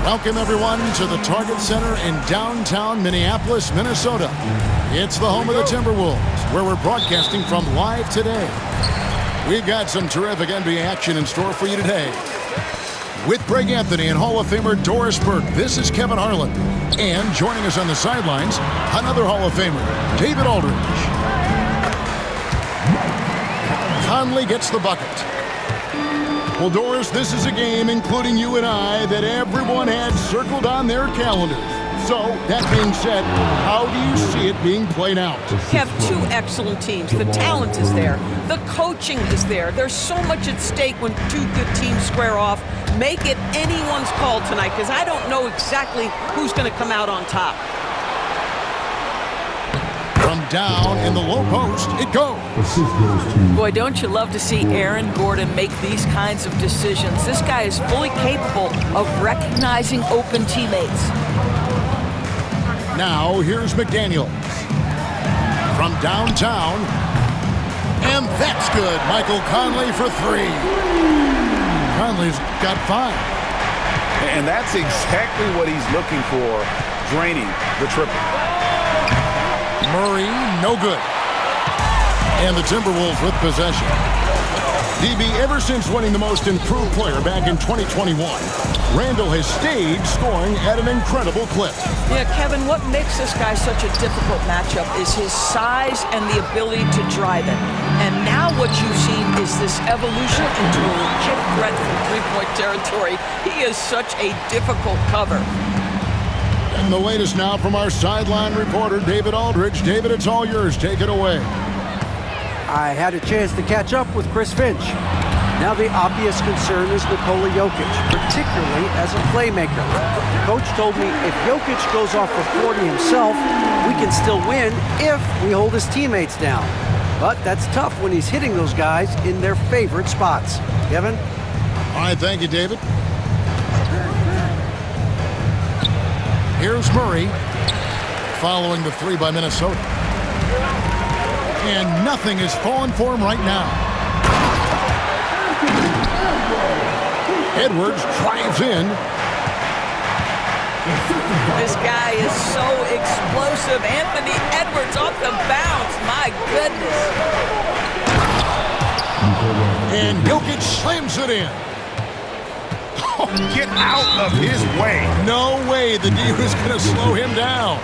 Welcome, everyone, to the Target Center in downtown Minneapolis, Minnesota. It's the home of the Timberwolves, where we're broadcasting from live today. We've got some terrific NBA action in store for you today. With Greg Anthony and Hall of Famer Doris Burke, this is Kevin Harlan. And joining us on the sidelines, another Hall of Famer, David Aldridge. Conley gets the bucket. Well, Doris, this is a game, including you and I, that everyone had circled on their calendars. So, that being said, how do you see it being played out? You have two excellent teams. The talent is there. The coaching is there. There's so much at stake when two good teams square off. Make it anyone's call tonight, because I don't know exactly who's going to come out on top. From down in the low post, it goes. Boy, don't you love to see Aaron Gordon make these kinds of decisions? This guy is fully capable of recognizing open teammates. Now, here's McDaniels. From downtown, and that's good. Michael Conley for three. Conley's got 5. And that's exactly what he's looking for, draining the triple. Murray, no good. And the Timberwolves with possession. DB, ever since winning the most improved player back in 2021, Randall has stayed scoring at an incredible clip. Yeah, Kevin, what makes this guy such a difficult matchup is his size and the ability to drive it. And now what you've seen is this evolution into a legit threat from three-point territory. He is such a difficult cover. And the latest now from our sideline reporter, David Aldridge. David, it's all yours. Take it away. I had a chance to catch up with Chris Finch. Now the obvious concern is Nikola Jokic, particularly as a playmaker. Coach told me if Jokic goes off for 40 himself, we can still win if we hold his teammates down. But that's tough when he's hitting those guys in their favorite spots. Kevin? All right, thank you, David. Here's Murray, following the 3 by Minnesota. And nothing is falling for him right now. Edwards drives in. This guy is so explosive. Anthony Edwards off the bounce. My goodness. And Jokic slams it in. Get out of his way. No way the D was going to slow him down.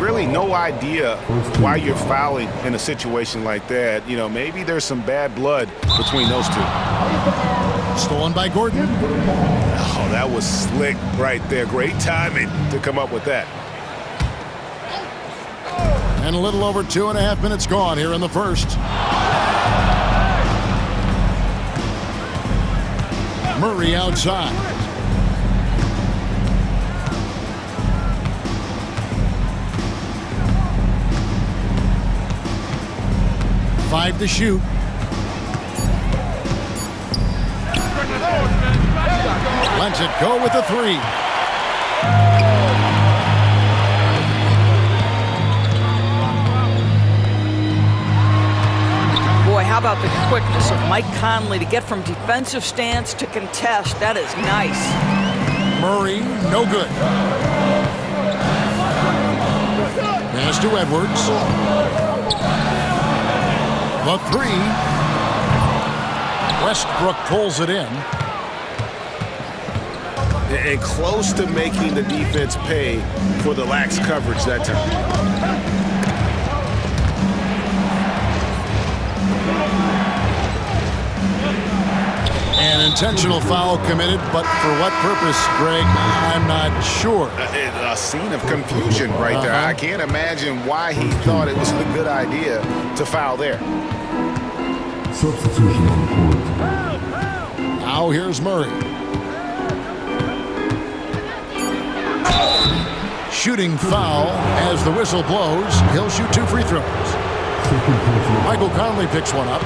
Really no idea why you're fouling in a situation like that. You know, maybe there's some bad blood between those two. Stolen by Gordon. Oh, that was slick right there. Great timing to come up with that. And a little over 2.5 minutes gone here in the first. Murray outside. Five to shoot. Lets it go with the 3. Boy, how about the quickness of Mike Conley to get from defensive stance to contest? That is nice. Murray, no good. Pass to Edwards. The 3. Westbrook pulls it in. And close to making the defense pay for the lax coverage that time. An intentional foul committed, but for what purpose, Greg, I'm not sure. A scene of confusion right there. I can't imagine why he thought it was a good idea to foul there. Substitution on the court. Now here's Murray. Shooting foul as the whistle blows. He'll shoot 2 free throws. Michael Conley picks one up.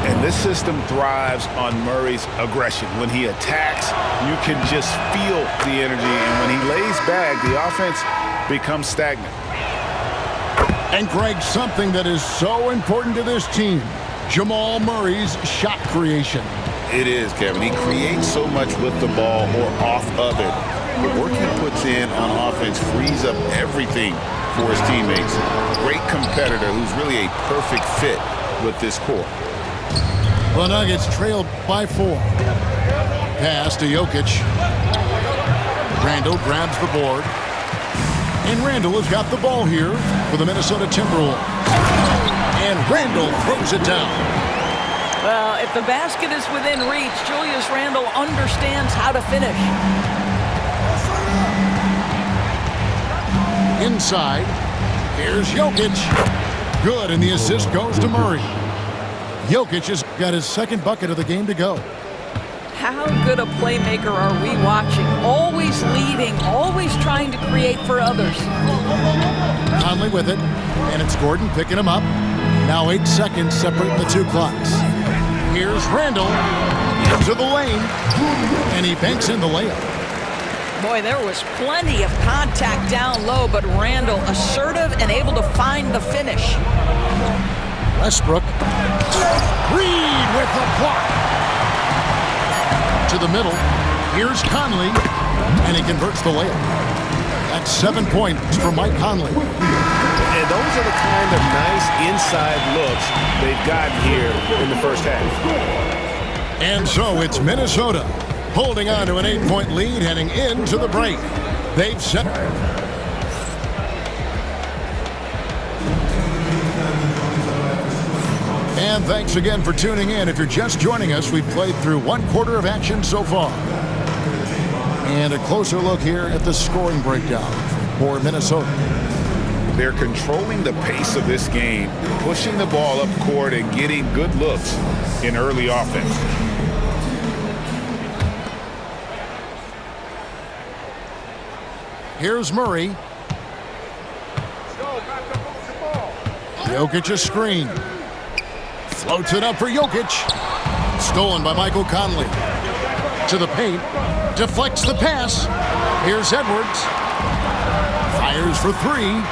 And this system thrives on Murray's aggression. When he attacks, you can just feel the energy. And when he lays back, the offense becomes stagnant. And Greg, something that is so important to this team, Jamal Murray's shot creation. It is, Kevin. He creates so much with the ball or off of it. The work he puts in on offense frees up everything for his teammates. Great competitor who's really a perfect fit with this core. The Nuggets trailed by 4. Pass to Jokic. Randall grabs the board. And Randall has got the ball here for the Minnesota Timberwolves. And Randall throws it down. Well, if the basket is within reach, Julius Randle understands how to finish. Inside, here's Jokic. Good, and the assist goes to Murray. Jokic has got his second bucket of the game to go. How good a playmaker are we watching? Always leading, always trying to create for others. Conley with it, and it's Gordon picking him up. Now 8 seconds separating the two clocks. Here's Randall into the lane, and he banks in the layup. Boy, there was plenty of contact down low, but Randall assertive and able to find the finish. Westbrook. Reed with the block. To the middle. Here's Conley, and he converts the layup. That's 7 points for Mike Conley. And those are the kind of nice inside looks they've gotten here in the first half. And so it's Minnesota holding on to an 8-point lead heading into the break. They've set. And thanks again for tuning in. If you're just joining us, we've played through 1/4 of action so far. And a closer look here at the scoring breakdown for Minnesota. They're controlling the pace of this game, pushing the ball up court and getting good looks in early offense. Here's Murray. Jokic a screen. Floats it up for Jokic. Stolen by Michael Conley. To the paint. Deflects the pass. Here's Edwards. Fires for 3.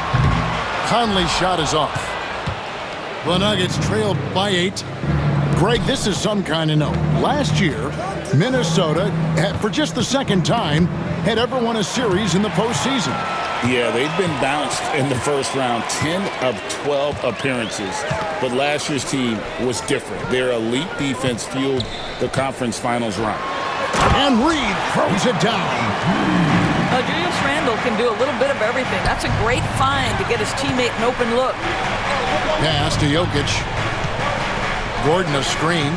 Conley's shot is off. The Nuggets trailed by 8. Greg, this is some kind of note. Last year, Minnesota, for just the second time, had ever won a series in the postseason. Yeah, they've been bounced in the first round, 10 of 12 appearances. But last year's team was different. Their elite defense fueled the conference finals run. And Reed throws it down. Julius Randle can do a little bit of everything. That's a great find to get his teammate an open look. Pass to Jokic. Gordon a screen.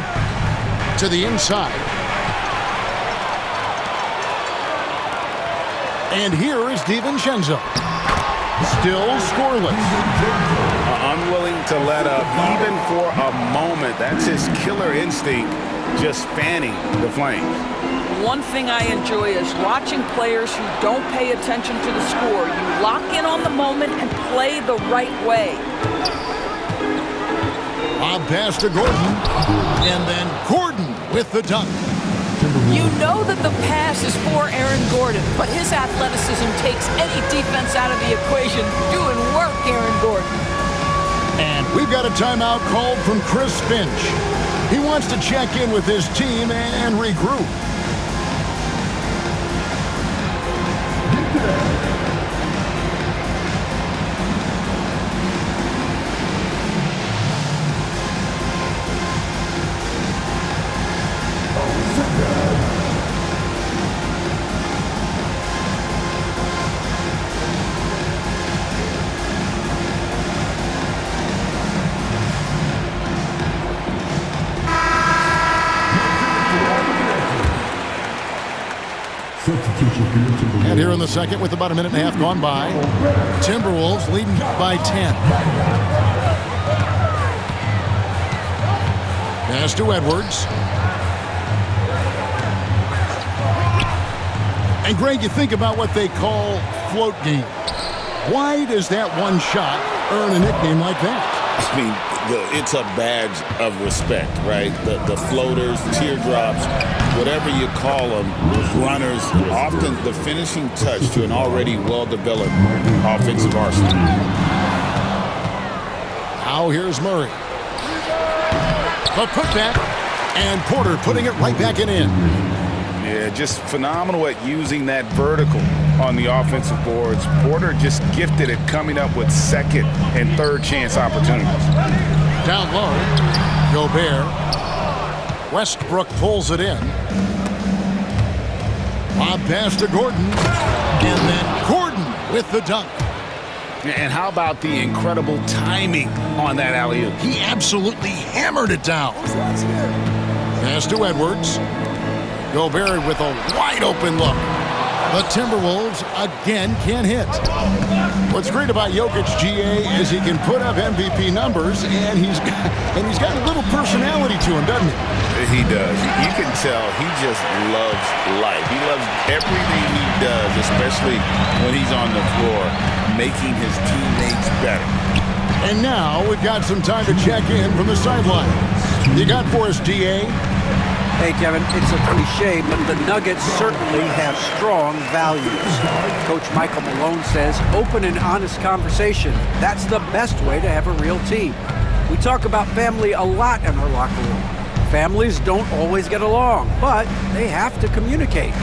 To the inside. And here is DiVincenzo. Still scoreless. Unwilling to let up even for a moment. That's his killer instinct, just fanning the flames. One thing I enjoy is watching players who don't pay attention to the score. You lock in on the moment and play the right way. Bob pass to Gordon. And then Gordon with the dunk. You know that the pass is for Aaron Gordon, but his athleticism takes any defense out of the equation. Doing work, Aaron Gordon. And we've got a timeout called from Chris Finch. He wants to check in with his team and regroup. And here in the second, with about a minute and a half gone by, Timberwolves leading by 10. Pass to Edwards. And Greg, you think about what they call float game. Why does that one shot earn a nickname like that? I mean, it's a badge of respect, right? The floaters, teardrops, whatever you call them, runners, often the finishing touch to an already well-developed offensive arsenal. Now here's Murray. The putback. And Porter putting it right back in. Yeah, just phenomenal at using that vertical on the offensive boards. Porter just gifted at coming up with second and third chance opportunities. Down low, Gobert. Westbrook pulls it in. Lob pass to Gordon. And then Gordon with the dunk. And how about the incredible timing on that alley-oop? He absolutely hammered it down. Pass to Edwards. Gobert with a wide-open look. The Timberwolves again can't hit. What's great about Jokic, GA, is he can put up MVP numbers, and he's got a little personality to him, doesn't he? He does. You can tell he just loves life. He loves everything he does, especially when he's on the floor, making his teammates better. And now we've got some time to check in from the sidelines. You got for us, DA? Hey, Kevin, it's a cliche, but the Nuggets certainly have strong values. Coach Michael Malone says open and honest conversation. That's the best way to have a real team. We talk about family a lot in our locker room. Families don't always get along, but they have to communicate.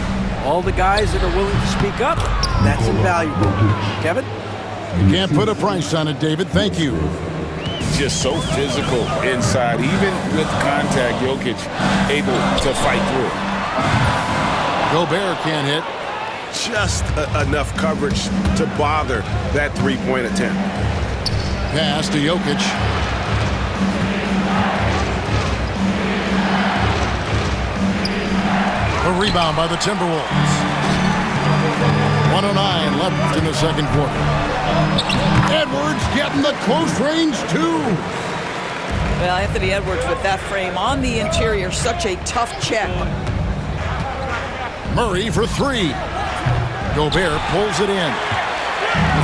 All the guys that are willing to speak up, that's invaluable. Kevin? You can't put a price on it, David. Thank you. Just so physical inside. Even with contact, Jokic able to fight through. Gobert can't hit. Just enough coverage to bother that three-point attempt. Pass to Jokic. A rebound by the Timberwolves. 1:09 left in the second quarter. Edwards getting the close range too. Well, Anthony Edwards with that frame on the interior, such a tough check. Murray for three. Gobert pulls it in.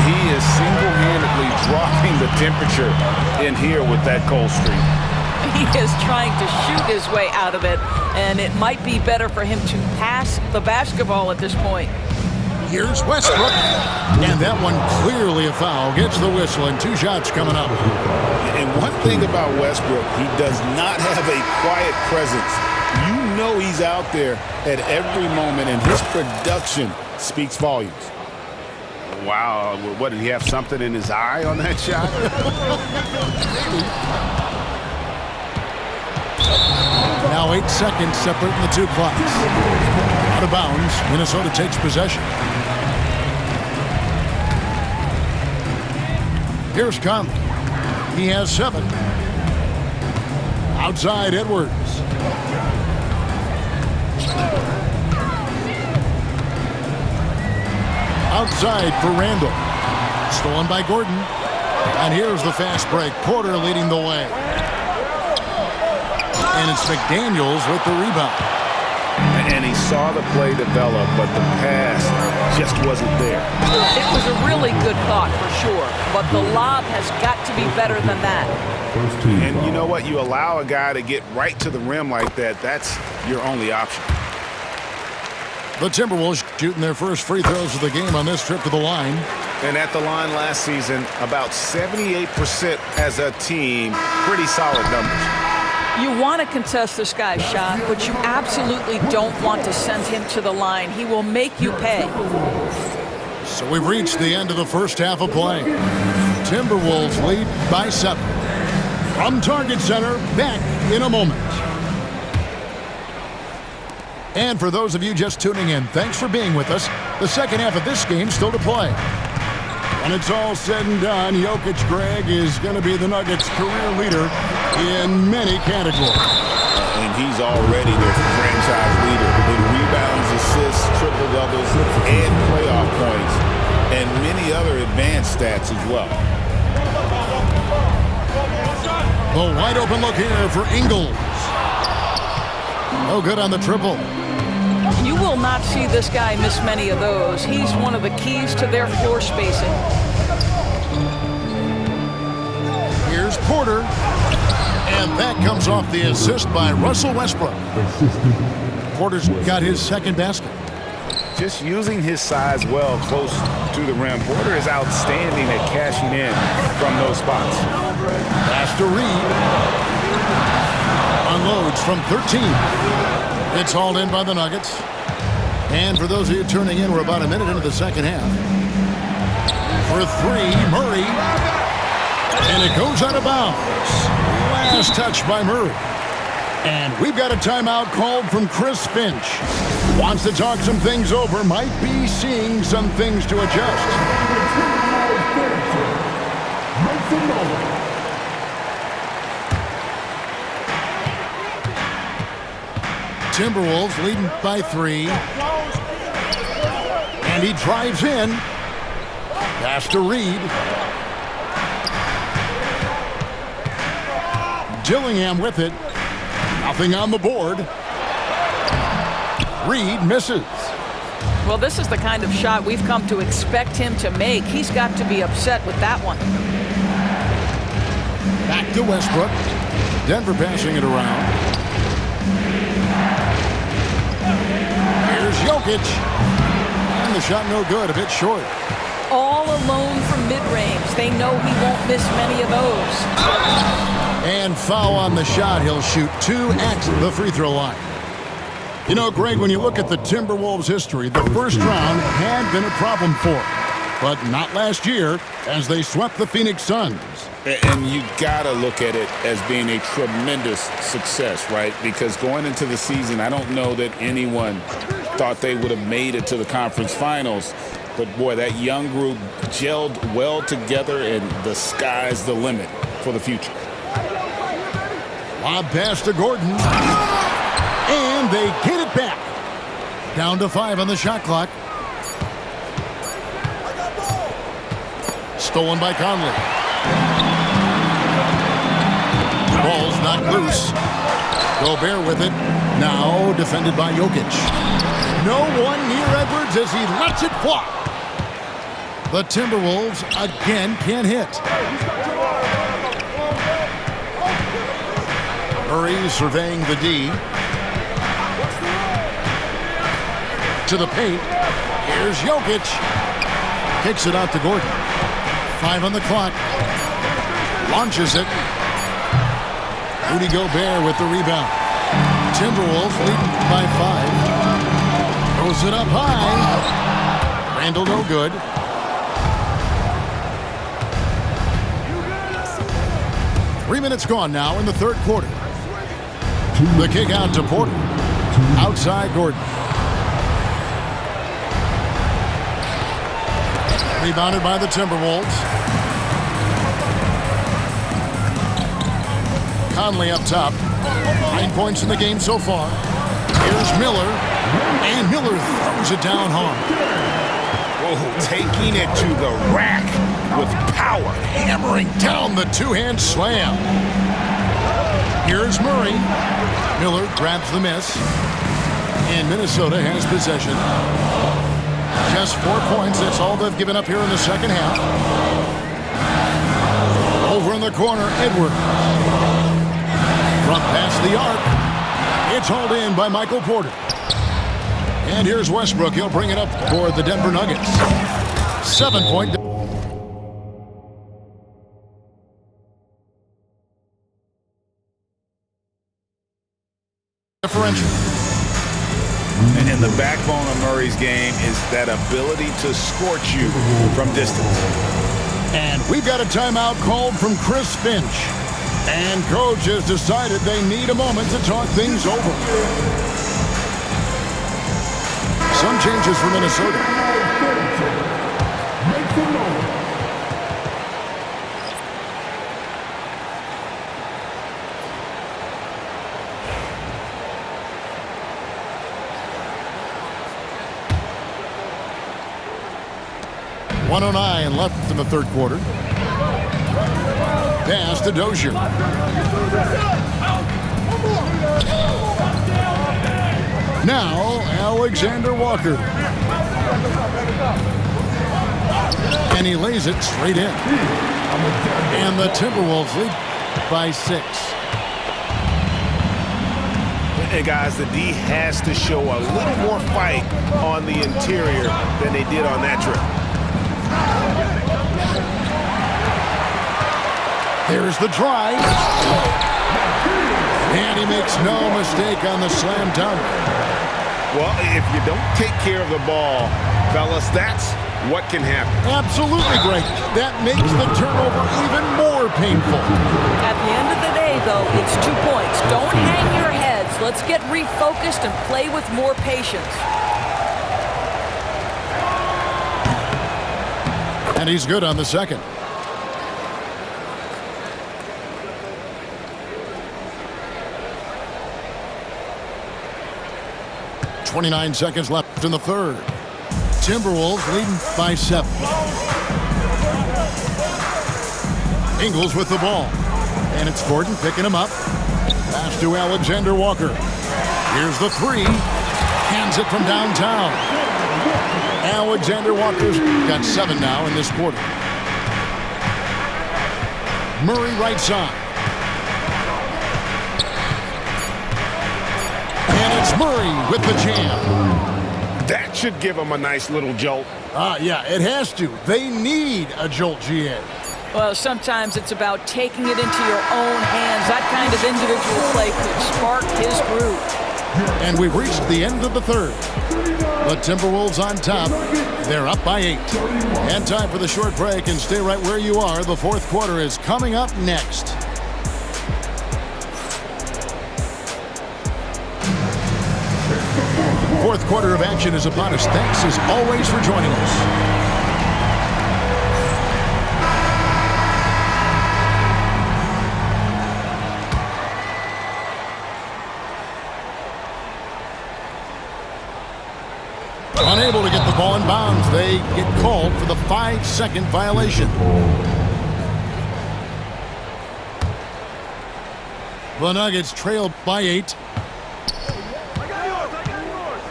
He is single-handedly dropping the temperature in here with that cold streak. He is trying to shoot his way out of it, and it might be better for him to pass the basketball at this point. Here's Westbrook. And that one clearly a foul. Gets the whistle, and two shots coming up. And one thing about Westbrook, he does not have a quiet presence. You know he's out there at every moment, and his production speaks volumes. Wow, what, did he have something in his eye on that shot? Now 8 seconds separating the two clocks. Out of bounds, Minnesota takes possession. Here's Conley. He has 7. Outside Edwards. Outside for Randall. Stolen by Gordon. And here's the fast break. Porter leading the way. And it's McDaniels with the rebound. And he saw the play develop, but the pass just wasn't there. It was a really good thought for sure, but the lob has got to be better than that. And you know what? You allow a guy to get right to the rim like that, that's your only option. The Timberwolves shooting their first free throws of the game on this trip to the line. And at the line last season, about 78% as a team. Pretty solid numbers. You want to contest this guy's shot, but you absolutely don't want to send him to the line. He will make you pay. So we've reached the end of the first half of play. Timberwolves lead by 7. From Target Center, back in a moment. And for those of you just tuning in, thanks for being with us. The second half of this game still to play. When it's all said and done, Jokic, Greg, is going to be the Nuggets' career leader in many categories. And he's already their franchise leader in rebounds, assists, triple-doubles, and playoff points, and many other advanced stats as well. The wide open look here for Ingles. No good on the triple. You will not see this guy miss many of those. He's one of the keys to their floor spacing. Here's Porter. And that comes off the assist by Russell Westbrook. Porter's got his second basket. Just using his size well close to the rim. Porter is outstanding at cashing in from those spots. Pass to Reed. unloads from 13. It's hauled in by the Nuggets. And for those of you turning in, we're about a minute into the second half. For three, Murray. And it goes out of bounds. Last touch by Murray. And we've got a timeout called from Chris Finch. Wants to talk some things over. Might be seeing some things to adjust. Timberwolves leading by 3. And he drives in. Pass to Reed. Dillingham with it. Nothing on the board. Reed misses. Well, this is the kind of shot we've come to expect him to make. He's got to be upset with that one. Back to Westbrook. Denver passing it around. Here's Jokic. And the shot no good, a bit short. All alone from mid-range. They know he won't miss many of those. And foul on the shot. He'll shoot 2 at the free throw line. You know, Greg, when you look at the Timberwolves' history, the first round had been a problem for them. But not last year, as they swept the Phoenix Suns. And you got to look at it as being a tremendous success, right? Because going into the season, I don't know that anyone thought they would have made it to the conference finals. But, boy, that young group gelled well together, and the sky's the limit for the future. Lob pass to Gordon. And they get it back. Down to 5 on the shot clock. Stolen by Conley. Ball's not loose. Gobert with it. Now defended by Jokic. No one near Edwards as he lets it fly. The Timberwolves again can't hit. Murray surveying the D. To the paint. Here's Jokic. Kicks it out to Gordon. 5 on the clock. Launches it. Rudy Gobert with the rebound. Timberwolves leading by 5. Throws it up high. Randall no good. Three minutes gone now in the third quarter. The kick out to Porter. Outside Gordon. Rebounded by the Timberwolves. Conley up top. 9 points in the game so far. Here's Miller. And Miller throws it down hard. Whoa, taking it to the rack with power. Hammering down the two-hand slam. Here's Murray. Miller grabs the miss. And Minnesota has possession. Just 4 points. That's all they've given up here in the second half. Over in the corner, Edwards. Front past the arc. It's hauled in by Michael Porter. And here's Westbrook. He'll bring it up for the Denver Nuggets. 7-point differential. And the backbone of Murray's game is that ability to scorch you from distance. And we've got a timeout called from Chris Finch. And coach has decided they need a moment to talk things over. Some changes for Minnesota. .109 left in the third quarter. Pass to Dozier. Now, Alexander Walker. And he lays it straight in. And the Timberwolves lead by 6. And guys, the D has to show a little more fight on the interior than they did on that trip. There's the drive. And he makes no mistake on the slam dunk. Well, if you don't take care of the ball, fellas, that's what can happen. Absolutely, Greg. That makes the turnover even more painful. At the end of the day, though, it's 2 points. Don't hang your heads. Let's get refocused and play with more patience. And he's good on the second. .29 seconds left in the third. Timberwolves leading by 7. Ingles with the ball. And it's Gordon picking him up. Pass to Alexander Walker. Here's the three. Hands it from downtown. Alexander Walker's got 7 now in this quarter. Murray right side. And it's Murray with the jam. That should give them a nice little jolt. Yeah, it has to. They need a jolt, GA. Well, sometimes it's about taking it into your own hands. That kind of individual play could spark his groove. And we've reached the end of the third. The Timberwolves on top. They're up by 8. And time for the short break, and stay right where you are. The fourth quarter is coming up next. Fourth quarter of action is upon us. Thanks as always for joining us. Unable to get the ball in bounds. They get called for the 5-second violation. The Nuggets trail by 8.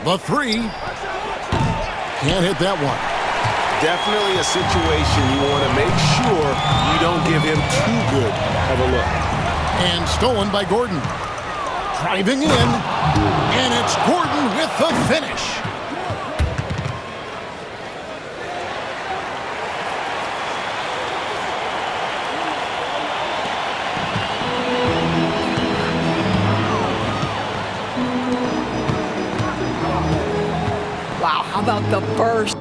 The three. Can't hit that one. Definitely a situation you want to make sure you don't give him too good of a look. And stolen by Gordon. Driving in. And it's Gordon with the finish. Wow, how about the burst?